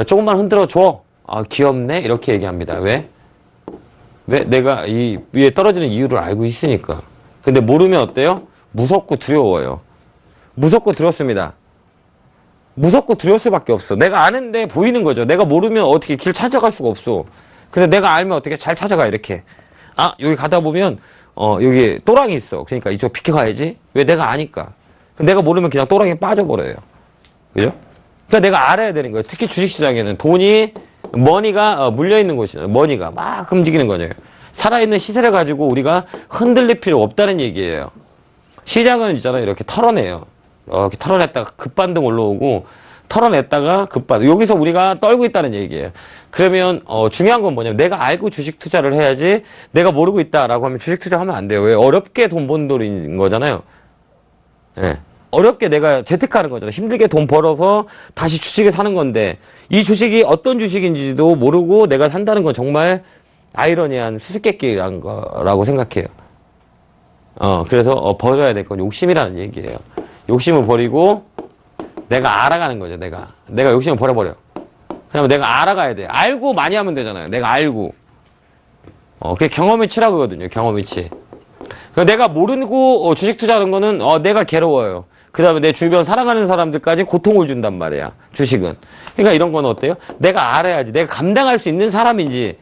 조금만 흔들어 줘. 귀엽네. 이렇게 얘기합니다. 왜? 내가 이 위에 떨어지는 이유를 알고 있으니까. 근데 모르면 어때요? 무섭고 두려워요. 무섭고 두렵습니다. 무섭고 두려울 수밖에 없어. 내가 아는데 보이는 거죠. 내가 모르면 어떻게 길 찾아갈 수가 없어. 근데 내가 알면 어떻게 잘 찾아가, 이렇게. 여기 가다 보면, 여기 또랑이 있어. 그러니까 이쪽 비켜가야지. 왜? 내가 아니까. 내가 모르면 그냥 또랑이에 빠져버려요. 그죠? 그러니까 내가 알아야 되는 거예요. 특히 주식시장에는 머니가 물려있는 곳이잖아요. 머니가 막 움직이는 거죠. 살아있는 시세를 가지고 우리가 흔들릴 필요 없다는 얘기예요. 시장은 있잖아요. 이렇게 털어내요. 이렇게 털어냈다가 급반등 올라오고, 털어냈다가 급반등. 여기서 우리가 떨고 있다는 얘기예요. 그러면, 중요한 건 뭐냐면, 내가 알고 주식 투자를 해야지, 내가 모르고 있다라고 하면 주식 투자하면 안 돼요. 왜? 어렵게 돈 버는 돈인 거잖아요. 예. 어렵게 내가 재테크하는 거잖아요. 힘들게 돈 벌어서 다시 주식을 사는 건데, 이 주식이 어떤 주식인지도 모르고 내가 산다는 건 정말 아이러니한 수수께끼란 거라고 생각해요. 그래서 버려야 될 건 욕심이라는 얘기예요. 욕심을 버리고 내가 알아가는 거죠. 내가 욕심을 버려버려. 그냥 내가 알아가야 돼. 알고 많이 하면 되잖아요. 내가 알고. 그게 경험이치라고 하거든요. 경험이치. 그러니까 내가 모르고 주식 투자하는 거는 내가 괴로워요. 그 다음에 내 주변 사랑하는 사람들까지 고통을 준단 말이야. 주식은. 그러니까 이런 건 어때요? 내가 알아야지. 내가 감당할 수 있는 사람인지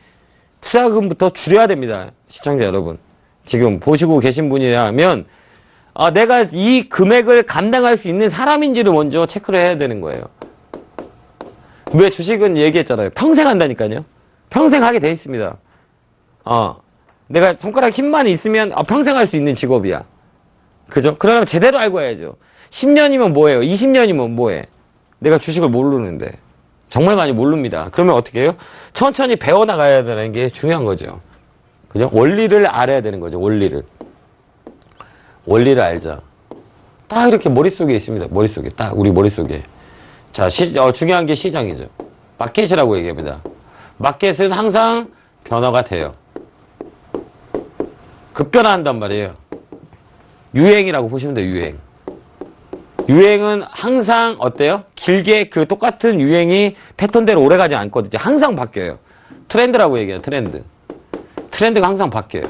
투자금부터 줄여야 됩니다. 시청자 여러분. 지금 보시고 계신 분이라면 내가 이 금액을 감당할 수 있는 사람인지를 먼저 체크를 해야 되는 거예요. 왜? 주식은 얘기했잖아요. 평생 한다니까요. 평생 하게 돼 있습니다. 내가 손가락 힘만 있으면 평생 할 수 있는 직업이야. 그죠? 그러려면 제대로 알고 해야죠. 10년이면 뭐예요? 20년이면 뭐해? 내가 주식을 모르는데. 정말 많이 모릅니다. 그러면 어떻게 해요? 천천히 배워나가야 되는 게 중요한 거죠. 그죠? 원리를 알아야 되는 거죠. 원리를 알자. 딱 이렇게 머릿속에 있습니다. 머릿속에. 딱 우리 머릿속에. 자, 중요한 게 시장이죠. 마켓이라고 얘기합니다. 마켓은 항상 변화가 돼요. 급변화한단 말이에요. 유행이라고 보시면 돼요. 유행은 항상 어때요? 길게 그 똑같은 유행이 패턴대로 오래가지 않거든요. 항상 바뀌어요. 트렌드라고 얘기해요. 트렌드가 항상 바뀌어요.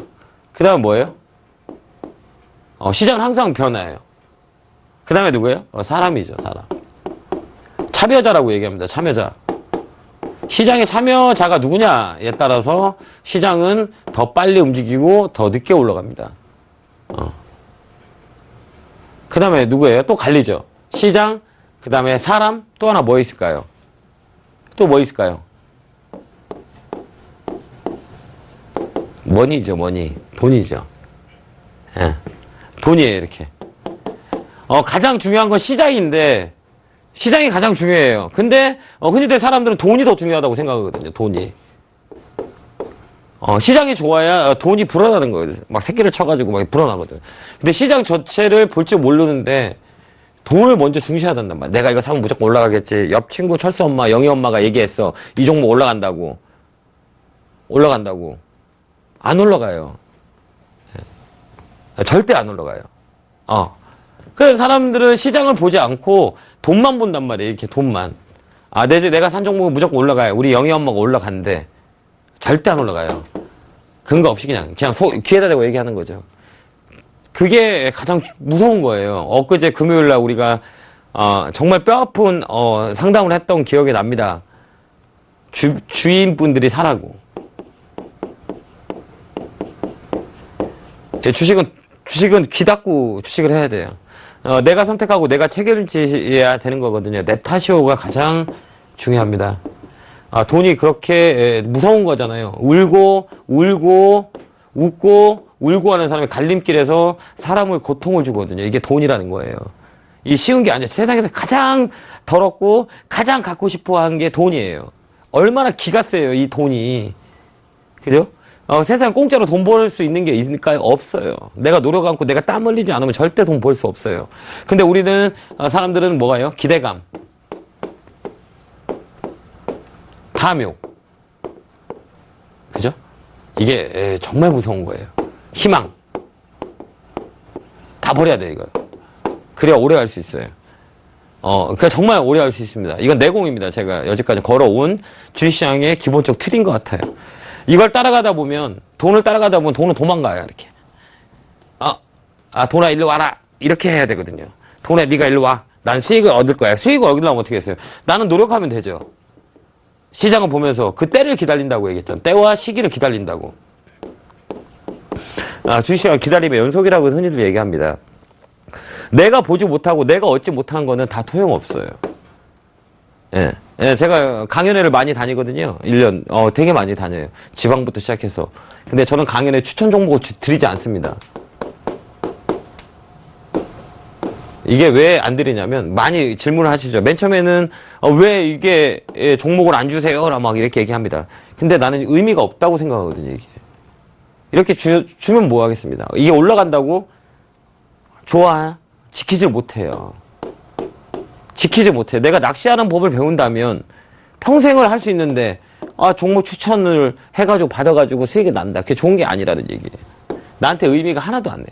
그 다음에 뭐예요? 시장은 항상 변화해요. 그 다음에 누구예요? 사람이죠. 사람. 참여자라고 얘기합니다. 참여자. 시장의 참여자가 누구냐에 따라서 시장은 더 빨리 움직이고 더 늦게 올라갑니다. 그 다음에 누구예요? 또 갈리죠. 시장, 그 다음에 사람, 또 하나 뭐 있을까요? 또 뭐 있을까요? 머니죠, 머니. 돈이죠. 예. 돈이에요, 이렇게. 가장 중요한 건 시장인데, 시장이 가장 중요해요. 근데, 흔히들 사람들은 돈이 더 중요하다고 생각하거든요, 돈이. 시장이 좋아야 돈이 불어나는 거예요. 막 새끼를 쳐가지고 막 불어나거든. 근데 시장 전체를 볼 줄 모르는데, 돈을 먼저 중시하단단 말이야. 내가 이거 사면 무조건 올라가겠지. 옆 친구 철수 엄마, 영희 엄마가 얘기했어. 이 종목 올라간다고. 올라간다고. 안 올라가요. 절대 안 올라가요. 그래서 사람들은 시장을 보지 않고 돈만 본단 말이에요. 이렇게 돈만. 내가 산 종목은 무조건 올라가요. 우리 영희 엄마가 올라간대. 절대 안 올라가요. 근거 없이 그냥 귀에다 대고 얘기하는 거죠. 그게 가장 무서운 거예요. 엊그제 금요일날 우리가 정말 뼈아픈 상담을 했던 기억이 납니다. 주인분들이 사라고. 주식은 귀 닫고 주식을 해야 돼요. 내가 선택하고 내가 책임져야 되는 거거든요. 내 탓이오가 가장 중요합니다. 돈이 그렇게 무서운 거잖아요. 울고 하는 사람이 갈림길에서 사람을 고통을 주거든요. 이게 돈이라는 거예요. 이 쉬운 게 아니에요. 세상에서 가장 더럽고 가장 갖고 싶어 하는 게 돈이에요. 얼마나 기가 세요, 이 돈이. 그죠? 세상 공짜로 돈 벌 수 있는 게 있을까요? 없어요. 내가 노력 않고 내가 땀 흘리지 않으면 절대 돈 벌 수 없어요. 근데 우리는, 사람들은 뭐가요? 기대감. 탐욕. 그죠? 이게 정말 무서운 거예요. 희망. 다 버려야 돼, 이거. 그래야 오래 갈 수 있어요. 그러니까 정말 오래 갈 수 있습니다. 이건 내공입니다. 제가 여지까지 걸어온 주식시장의 기본적 틀인 것 같아요. 이걸 따라가다 보면, 돈을 따라가다 보면 돈은 도망가요, 이렇게. 돈아, 일로 와라. 이렇게 해야 되거든요. 돈아, 네가 일로 와. 난 수익을 얻을 거야. 수익을 얻으려면 어떻게 했어요? 나는 노력하면 되죠. 시장을 보면서 그 때를 기다린다고 얘기했잖아. 때와 시기를 기다린다고. 주식시장 기다림의 연속이라고 흔히들 얘기합니다. 내가 보지 못하고 내가 얻지 못한 거는 다 소용없어요. 예. 제가 강연회를 많이 다니거든요. 1년, 되게 많이 다녀요. 지방부터 시작해서. 근데 저는 강연회 추천 종목을 드리지 않습니다. 이게 왜 안 드리냐면, 많이 질문을 하시죠. 맨 처음에는, 왜 이게 종목을 안 주세요? 라고 막 이렇게 얘기합니다. 근데 나는 의미가 없다고 생각하거든요, 이게. 이렇게 주면 뭐 하겠습니다. 이게 올라간다고? 좋아. 지키질 못해요. 지키지 못해. 내가 낚시하는 법을 배운다면 평생을 할 수 있는데, 종목 추천을 해가지고 받아가지고 수익이 난다. 그게 좋은 게 아니라는 얘기예요. 나한테 의미가 하나도 안 내.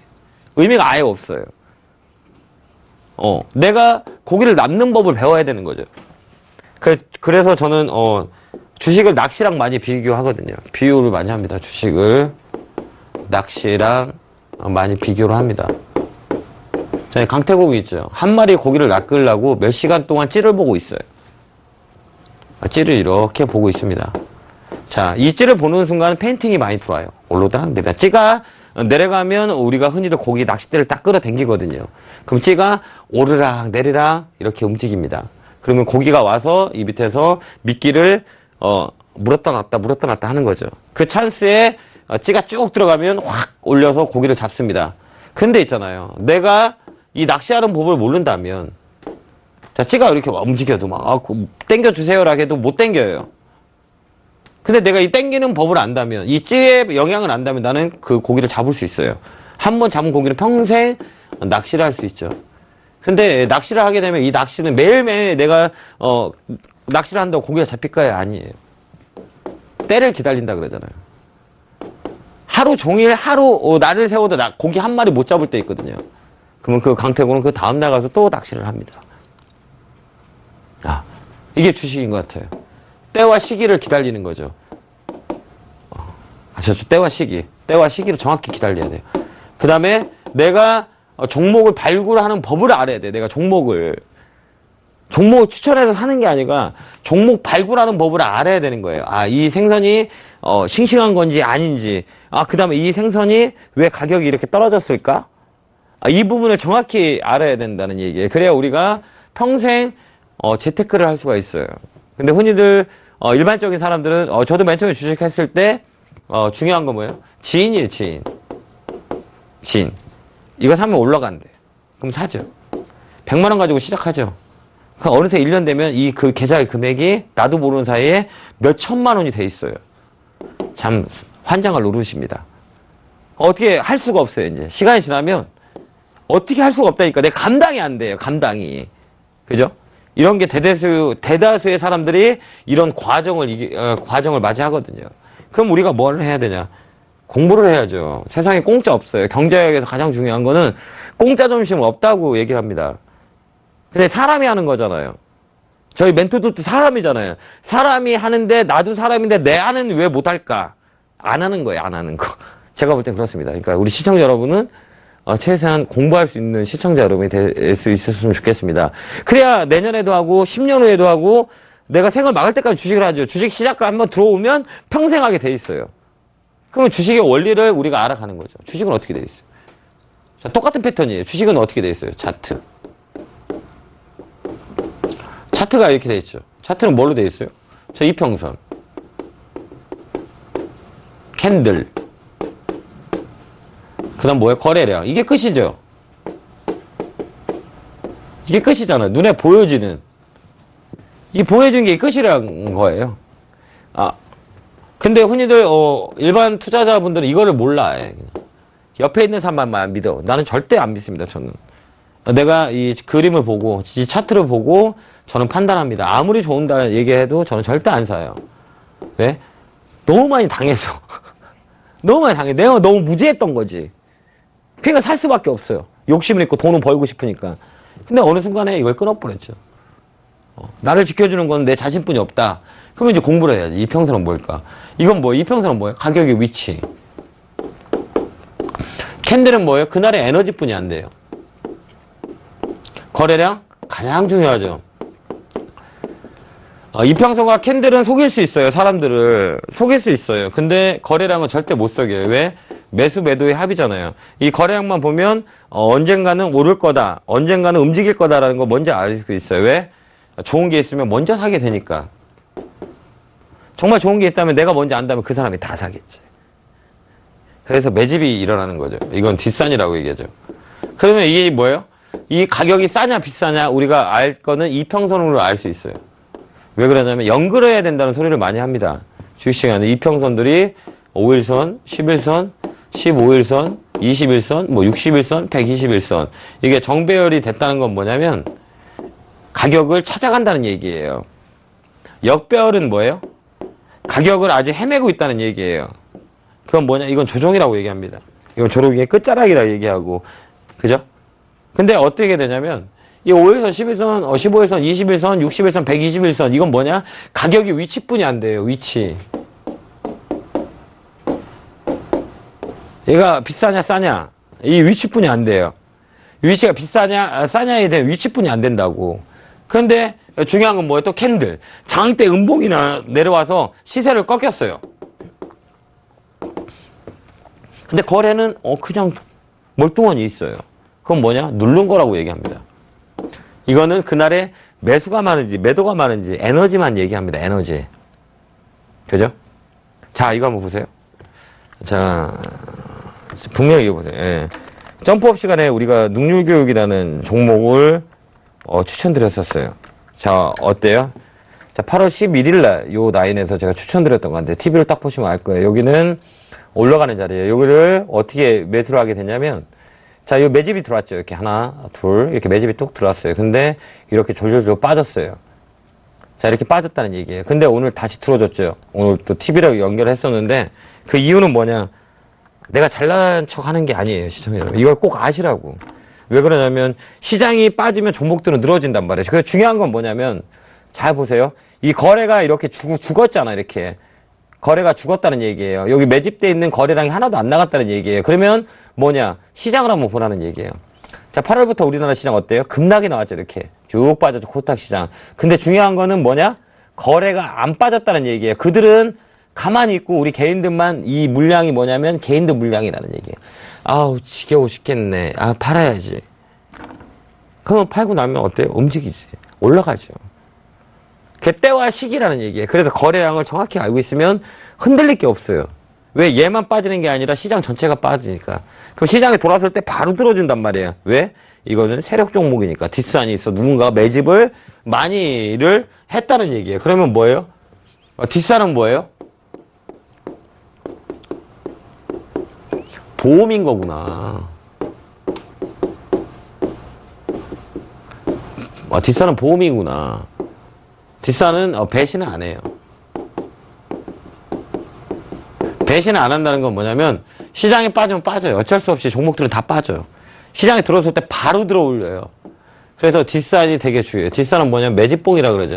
의미가 아예 없어요. 내가 고기를 남는 법을 배워야 되는 거죠. 그래서 저는, 주식을 낚시랑 많이 비교하거든요. 비교를 많이 합니다. 주식을 낚시랑 많이 비교를 합니다. 저희 강태국이 있죠. 한 마리 고기를 낚으려고 몇 시간 동안 찌를 보고 있어요. 찌를 이렇게 보고 있습니다. 자, 이 찌를 보는 순간 페인팅이 많이 들어와요. 올라오다가 내려가. 찌가 내려가면 우리가 흔히들 고기 낚싯대를 딱 끌어당기거든요. 그럼 찌가 오르락 내리락 이렇게 움직입니다. 그러면 고기가 와서 이 밑에서 미끼를 물었다 놨다 하는 거죠. 그 찬스에 찌가 쭉 들어가면 확 올려서 고기를 잡습니다. 근데 있잖아요. 내가 이 낚시하는 법을 모른다면, 자, 찌가 이렇게 움직여도 막, 땡겨주세요라고 해도 못 땡겨요. 근데 내가 이 땡기는 법을 안다면, 이 찌의 영향을 안다면 나는 그 고기를 잡을 수 있어요. 한 번 잡은 고기는 평생 낚시를 할 수 있죠. 근데 낚시를 하게 되면 이 낚시는 매일매일 내가, 낚시를 한다고 고기가 잡힐까요? 아니에요. 때를 기다린다 그러잖아요. 하루 종일 날을 세워도 고기 한 마리 못 잡을 때 있거든요. 그러면 그 강태구는 그 다음날 가서 또 낚시를 합니다. 이게 주식인 것 같아요. 때와 시기를 기다리는 거죠. 때와 시기를 정확히 기다려야 돼요. 그 다음에 내가 종목을 발굴하는 법을 알아야 돼요. 내가 종목을 추천해서 사는 게 아니라 종목 발굴하는 법을 알아야 되는 거예요. 이 생선이 싱싱한 건지 아닌지, 그 다음에 이 생선이 왜 가격이 이렇게 떨어졌을까? 이 부분을 정확히 알아야 된다는 얘기예요. 그래야 우리가 평생 재테크를 할 수가 있어요. 근데 흔히들 일반적인 사람들은 저도 맨 처음에 주식했을 때 중요한 건 뭐예요? 지인이에요, 지인. 이거 사면 올라간대. 그럼 사죠. 100만 원 가지고 시작하죠. 어느새 1년 되면 그 계좌의 금액이 나도 모르는 사이에 몇 천만 원이 돼 있어요. 참 환장할 노릇입니다. 어떻게 할 수가 없어요, 이제. 시간이 지나면 어떻게 할 수가 없다니까. 내가 감당이 안 돼요, 감당이. 그죠? 이런 게 대다수의 사람들이 이런 과정을 맞이하거든요. 그럼 우리가 뭘 해야 되냐? 공부를 해야죠. 세상에 공짜 없어요. 경제학에서 가장 중요한 거는 공짜 점심 없다고 얘기를 합니다. 근데 사람이 하는 거잖아요. 저희 멘토도 사람이잖아요. 사람이 하는데 나도 사람인데 내 안은 왜 못할까? 안 하는 거예요, 안 하는 거. 제가 볼 땐 그렇습니다. 그러니까 우리 시청자 여러분은 최소한 공부할 수 있는 시청자 여러분이 될 수 있었으면 좋겠습니다. 그래야 내년에도 하고 10년 후에도 하고 내가 생을 막을 때까지 주식을 하죠. 주식 시작을 한번 들어오면 평생 하게 돼 있어요. 그러면 주식의 원리를 우리가 알아가는 거죠. 주식은 어떻게 돼 있어요? 자, 똑같은 패턴이에요. 주식은 어떻게 돼 있어요? 차트가 이렇게 돼 있죠. 차트는 뭘로 돼 있어요? 자, 이평선, 캔들, 그 다음 뭐예요? 거래량. 이게 끝이죠. 이게 끝이잖아요. 눈에 보여지는. 이 보여진 게 끝이라는 거예요. 근데 흔히들 일반 투자자분들은 이거를 몰라요. 옆에 있는 사람만 믿어. 나는 절대 안 믿습니다. 저는. 내가 이 그림을 보고 이 차트를 보고 저는 판단합니다. 아무리 좋은다 얘기해도 저는 절대 안 사요. 왜? 너무 많이 당해서. 너무 많이 당해. 내가 너무 무지했던 거지. 그러니까 살 수밖에 없어요. 욕심을 있고 돈을 벌고 싶으니까. 근데 어느 순간에 이걸 끊어버렸죠. 나를 지켜주는 건 내 자신뿐이 없다. 그러면 이제 공부를 해야지. 이평선은 뭘까? 이건 뭐예요? 이평선은 뭐예요? 가격의 위치. 캔들은 뭐예요? 그날의 에너지뿐이 안 돼요. 거래량? 가장 중요하죠. 이평선과 캔들은 속일 수 있어요. 사람들을. 속일 수 있어요. 근데 거래량은 절대 못 속여요. 왜? 매수 매도의 합이잖아요. 이 거래량만 보면 언젠가는 오를 거다. 언젠가는 움직일 거다라는 거 먼저 알 수 있어요. 왜? 좋은 게 있으면 먼저 사게 되니까. 정말 좋은 게 있다면 내가 먼저 안다면 그 사람이 다 사겠지. 그래서 매집이 일어나는 거죠. 이건 뒷산이라고 얘기하죠. 그러면 이게 뭐예요? 이 가격이 싸냐 비싸냐 우리가 알 거는 이평선으로 알 수 있어요. 왜 그러냐면 연결해야 된다는 소리를 많이 합니다. 주식시간에 이평선들이 5일선, 11선, 15일선, 21선, 60일선, 121선. 이게 정배열이 됐다는 건 뭐냐면 가격을 찾아간다는 얘기예요. 역배열은 뭐예요? 가격을 아직 헤매고 있다는 얘기예요. 그건 뭐냐? 이건 조종이라고 얘기합니다. 이건 조종의 끝자락이라고 얘기하고. 그죠? 근데 어떻게 되냐면 이 5일선, 11선, 15일선, 21선, 60일선, 121선 이건 뭐냐? 가격이 위치뿐이 안 돼요. 위치. 얘가 비싸냐 싸냐 이 위치뿐이 안 돼요. 위치가 비싸냐 싸냐에 대한 위치뿐이 안 된다고. 그런데 중요한 건 뭐예요? 또 캔들. 장대 음봉이 내려와서 시세를 꺾였어요. 근데 거래는 그냥 멀뚱하니 있어요. 그건 뭐냐? 누른 거라고 얘기합니다. 이거는 그날에 매수가 많은지 매도가 많은지 에너지만 얘기합니다. 에너지. 그죠? 자, 이거 한번 보세요. 자, 분명히 이거 보세요. 예. 점프업 시간에 우리가 능률교육이라는 종목을 추천드렸었어요. 자, 어때요? 자, 8월 11일 날 요 라인에서 제가 추천드렸던 건데 TV를 딱 보시면 알 거예요. 여기는 올라가는 자리예요. 여기를 어떻게 매수를 하게 되냐면 자, 요 매집이 들어왔죠. 이렇게 하나, 둘 이렇게 매집이 뚝 들어왔어요. 근데 이렇게 졸졸졸 빠졌어요. 자, 이렇게 빠졌다는 얘기예요. 근데 오늘 다시 들어줬죠. 오늘 또 TV랑 연결했었는데 그 이유는 뭐냐? 내가 잘난 척 하는 게 아니에요, 시청자 여러분. 이걸 꼭 아시라고. 왜 그러냐면 시장이 빠지면 종목들은 늘어진단 말이에요. 그래서 중요한 건 뭐냐면 잘 보세요. 이 거래가 이렇게 죽었잖아, 이렇게. 거래가 죽었다는 얘기예요. 여기 매집돼 있는 거래량이 하나도 안 나갔다는 얘기예요. 그러면 뭐냐? 시장을 한번 보라는 얘기예요. 자, 8월부터 우리나라 시장 어때요? 급락이 나왔죠, 이렇게. 쭉 빠졌죠, 코스닥 시장. 근데 중요한 거는 뭐냐? 거래가 안 빠졌다는 얘기예요. 그들은 가만히 있고 우리 개인들만 이 물량이 뭐냐면 개인들 물량이라는 얘기예요. 아우, 지겨워 죽겠네. 아, 팔아야지. 그러면 팔고 나면 어때요? 움직이지. 올라가죠. 그때와 시기라는 얘기예요. 그래서 거래량을 정확히 알고 있으면 흔들릴 게 없어요. 왜? 얘만 빠지는 게 아니라 시장 전체가 빠지니까. 그럼 시장에 돌아설 때 바로 들어준단 말이에요. 왜? 이거는 세력 종목이니까. 뒷산이 있어. 누군가가 매집을 많이를 했다는 얘기예요. 그러면 뭐예요? 뒷산은 뭐예요? 보험인 거구나. 뒷산은 보험이구나. 뒷산은 배신을 안 해요. 배신을 안 한다는 건 뭐냐면 시장에 빠지면 빠져요. 어쩔 수 없이 종목들은 다 빠져요. 시장에 들어왔을 때 바로 들어 올려요. 그래서 뒷산이 되게 중요해요. 뒷산은 뭐냐면 매집봉이라 그러죠.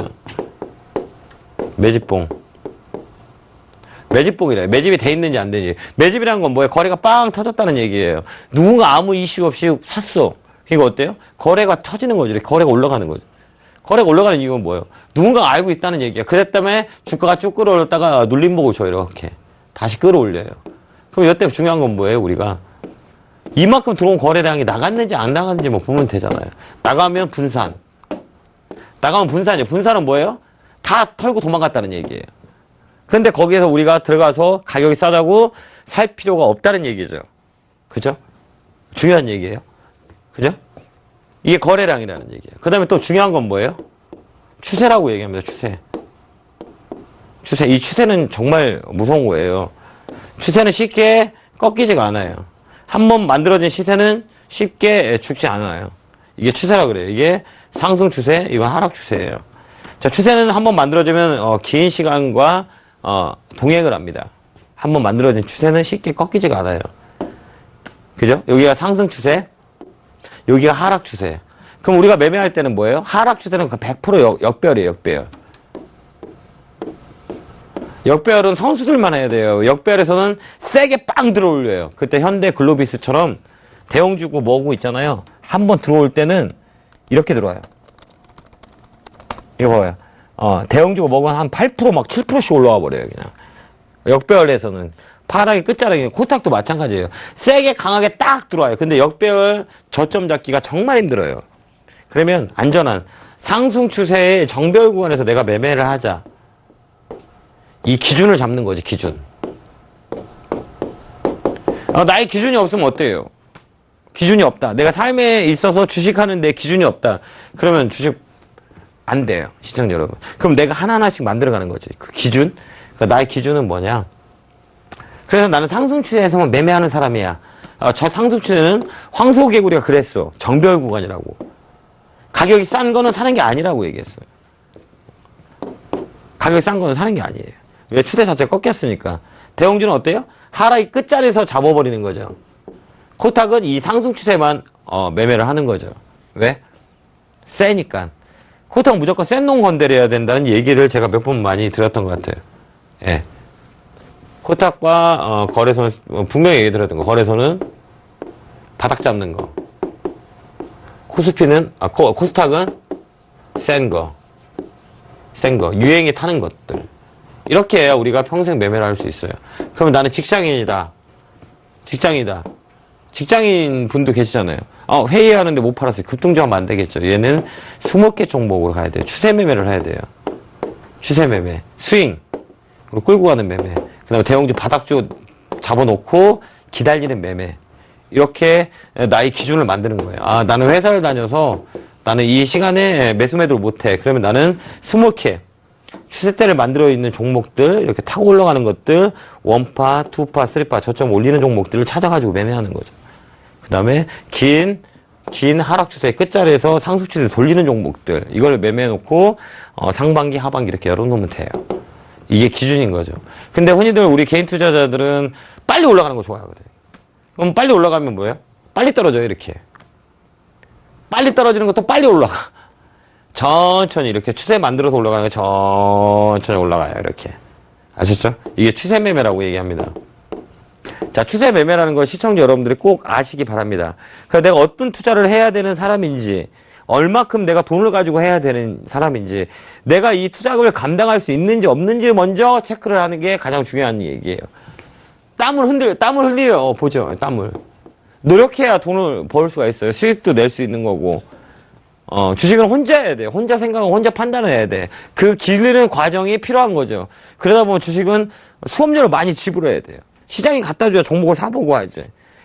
매집봉. 매집봉이래요. 매집이 돼 있는지 안 되는지. 매집이라는 건 뭐예요? 거래가 빵 터졌다는 얘기예요. 누군가 아무 이슈 없이 샀어. 이거 어때요? 거래가 터지는 거죠. 거래가 올라가는 거죠. 거래가 올라가는 이유는 뭐예요? 누군가가 알고 있다는 얘기예요. 그랬 때문에 주가가 쭉 끌어올렸다가 눌림목을 줘 이렇게. 다시 끌어올려요. 그럼 이때 중요한 건 뭐예요? 우리가 이만큼 들어온 거래량이 나갔는지 안 나갔는지 뭐 보면 되잖아요. 나가면 분산. 나가면 분산이죠. 분산은 뭐예요? 다 털고 도망갔다는 얘기예요. 근데 거기에서 우리가 들어가서 가격이 싸다고 살 필요가 없다는 얘기죠. 그죠? 중요한 얘기예요. 그죠? 이게 거래량이라는 얘기예요. 그 다음에 또 중요한 건 뭐예요? 추세라고 얘기합니다. 추세. 추세. 이 추세는 정말 무서운 거예요. 추세는 쉽게 꺾이지가 않아요. 한번 만들어진 시세는 쉽게 죽지 않아요. 이게 추세라 그래요. 이게 상승 추세, 이건 하락 추세예요. 자, 추세는 한번 만들어지면 긴 시간과 동행을 합니다. 한번 만들어진 추세는 쉽게 꺾이지가 않아요. 그죠? 여기가 상승 추세, 여기가 하락 추세. 그럼 우리가 매매할 때는 뭐예요? 하락 추세는 100% 역배열이에요, 역배열. 역배열은 선수들만 해야 돼요. 역배열에서는 세게 빵 들어올려요. 그때 현대 글로비스처럼 대형주고 뭐고 있잖아요. 한번 들어올 때는 이렇게 들어와요. 이거 봐봐요. 대형주고 뭐고 한 8% 막 7%씩 올라와 버려요, 그냥. 역배열에서는. 파락이 끝자락이에요. 코스닥도 마찬가지예요. 세게 강하게 딱 들어와요. 근데 역배열 저점 잡기가 정말 힘들어요. 그러면 안전한 상승 추세의 정배열 구간에서 내가 매매를 하자. 이 기준을 잡는 거지, 기준. 나의 기준이 없으면 어때요? 기준이 없다. 내가 삶에 있어서 주식하는데 기준이 없다. 그러면 주식 안 돼요, 시청자 여러분. 그럼 내가 하나하나씩 만들어가는 거지. 그 기준? 그러니까 나의 기준은 뭐냐? 그래서 나는 상승 추세에서만 매매하는 사람이야. 저 상승 추세는 황소개구리가 그랬어. 정배열 구간이라고. 가격이 싼 거는 사는 게 아니라고 얘기했어요. 가격이 싼 거는 사는 게 아니에요. 왜? 추세 자체가 꺾였으니까. 대형주는 어때요? 하락이 끝자리에서 잡아버리는 거죠. 코스닥은 이 상승 추세만 매매를 하는 거죠. 왜? 세니까. 코스닥은 무조건 센 놈 건드려야 된다는 얘기를 제가 몇 번 많이 들었던 것 같아요. 예. 코스닥과 거래소는 분명히 얘기 들었던 거. 거래소는 바닥 잡는 거. 코스닥은 센 거. 센 거. 유행에 타는 것들. 이렇게 해야 우리가 평생 매매를 할 수 있어요. 그러면 나는 직장인이다. 직장이다. 직장인 분도 계시잖아요. 회의하는데 못 팔았어요. 급등주하면 안 되겠죠. 얘는 20개 종목으로 가야 돼요. 추세 매매를 해야 돼요. 추세 매매. 스윙. 그리고 끌고 가는 매매. 그 다음에 대형주 바닥주 잡아놓고 기다리는 매매. 이렇게 나의 기준을 만드는 거예요. 나는 회사를 다녀서 나는 이 시간에 매수 매도를 못해. 그러면 나는 20개. 추세대를 만들어 있는 종목들, 이렇게 타고 올라가는 것들, 1파, 2파, 3파, 저점 올리는 종목들을 찾아가지고 매매하는 거죠. 그 다음에 긴 하락 추세의 끝자리에서 상승 추세 돌리는 종목들, 이걸 매매해놓고, 상반기, 하반기 이렇게 열어놓으면 돼요. 이게 기준인 거죠. 근데 흔히들 우리 개인 투자자들은 빨리 올라가는 거 좋아하거든요. 그럼 빨리 올라가면 뭐예요? 빨리 떨어져요, 이렇게. 빨리 떨어지는 것도 빨리 올라가. 천천히 이렇게 추세 만들어서 올라가는 거 천천히 올라가요. 이렇게. 아셨죠? 이게 추세 매매라고 얘기합니다. 자, 추세 매매라는 걸 시청자 여러분들이 꼭 아시기 바랍니다. 그래서 내가 어떤 투자를 해야 되는 사람인지, 얼마큼 내가 돈을 가지고 해야 되는 사람인지, 내가 이 투자금을 감당할 수 있는지 없는지 먼저 체크를 하는 게 가장 중요한 얘기예요. 땀을 흘려요. 보죠. 땀을. 노력해야 돈을 벌 수가 있어요. 수익도 낼 수 있는 거고. 주식은 혼자 해야 돼요. 혼자 생각하고 혼자 판단을 해야 돼. 그 기르는 과정이 필요한 거죠. 그러다 보면 주식은 수업료를 많이 지불해야 돼요. 시장이 갖다 줘야 종목을 사보고 하지.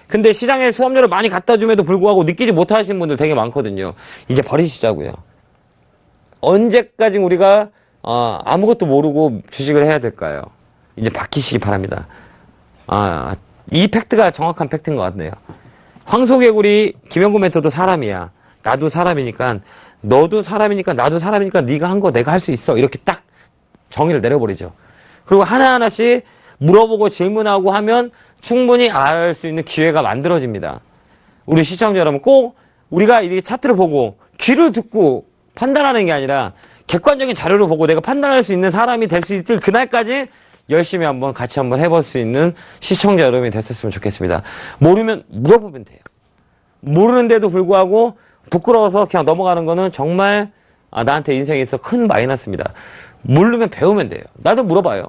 근데 시장에 수업료를 많이 갖다 줌에도 불구하고 느끼지 못하시는 분들 되게 많거든요. 이제 버리시자고요. 언제까지 우리가 아무것도 모르고 주식을 해야 될까요? 이제 바뀌시기 바랍니다. 이 팩트가 정확한 팩트인 것 같네요. 황소개구리 김영구 멘토도 사람이야. 나도 사람이니까 너도 사람이니까 나도 사람이니까 네가 한 거 내가 할 수 있어. 이렇게 딱 정의를 내려버리죠. 그리고 하나하나씩 물어보고 질문하고 하면 충분히 알 수 있는 기회가 만들어집니다. 우리 시청자 여러분 꼭 우리가 이 차트를 보고 귀를 듣고 판단하는 게 아니라 객관적인 자료를 보고 내가 판단할 수 있는 사람이 될 수 있을 그날까지 열심히 한번 같이 한번 해볼 수 있는 시청자 여러분이 됐었으면 좋겠습니다. 모르면 물어보면 돼요. 모르는데도 불구하고 부끄러워서 그냥 넘어가는 거는 정말 나한테 인생에 있어 큰 마이너스입니다. 모르면 배우면 돼요. 나도 물어봐요.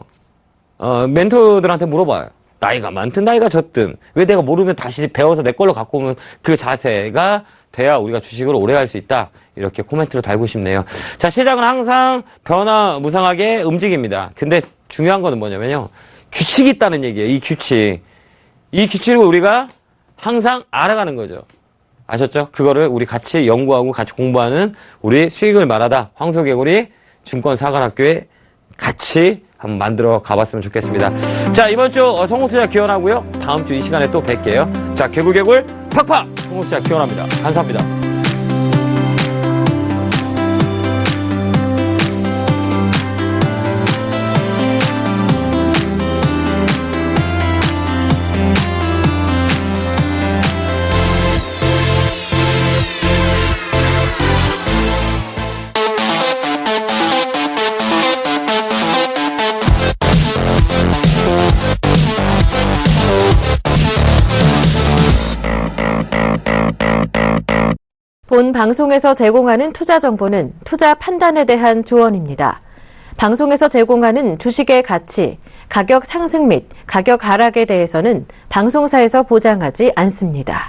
멘토들한테 물어봐요. 나이가 많든 나이가 적든 왜 내가 모르면 다시 배워서 내 걸로 갖고 오면 그 자세가 돼야 우리가 주식을 오래 할 수 있다. 이렇게 코멘트로 달고 싶네요. 자, 시장은 항상 변화무쌍하게 움직입니다. 근데 중요한 거는 뭐냐면요. 규칙이 있다는 얘기예요. 이 규칙. 이 규칙을 우리가 항상 알아가는 거죠. 아셨죠? 그거를 우리 같이 연구하고 같이 공부하는 우리 수익을 말하다 황소개구리 증권사관학교에 같이 한번 만들어 가봤으면 좋겠습니다. 자, 이번 주 성공투자 기원하고요. 다음 주 이 시간에 또 뵐게요. 자, 개굴개굴 팍팍 성공투자 기원합니다. 감사합니다. 본 방송에서 제공하는 투자 정보는 투자 판단에 대한 조언입니다. 방송에서 제공하는 주식의 가치, 가격 상승 및 가격 하락에 대해서는 방송사에서 보장하지 않습니다.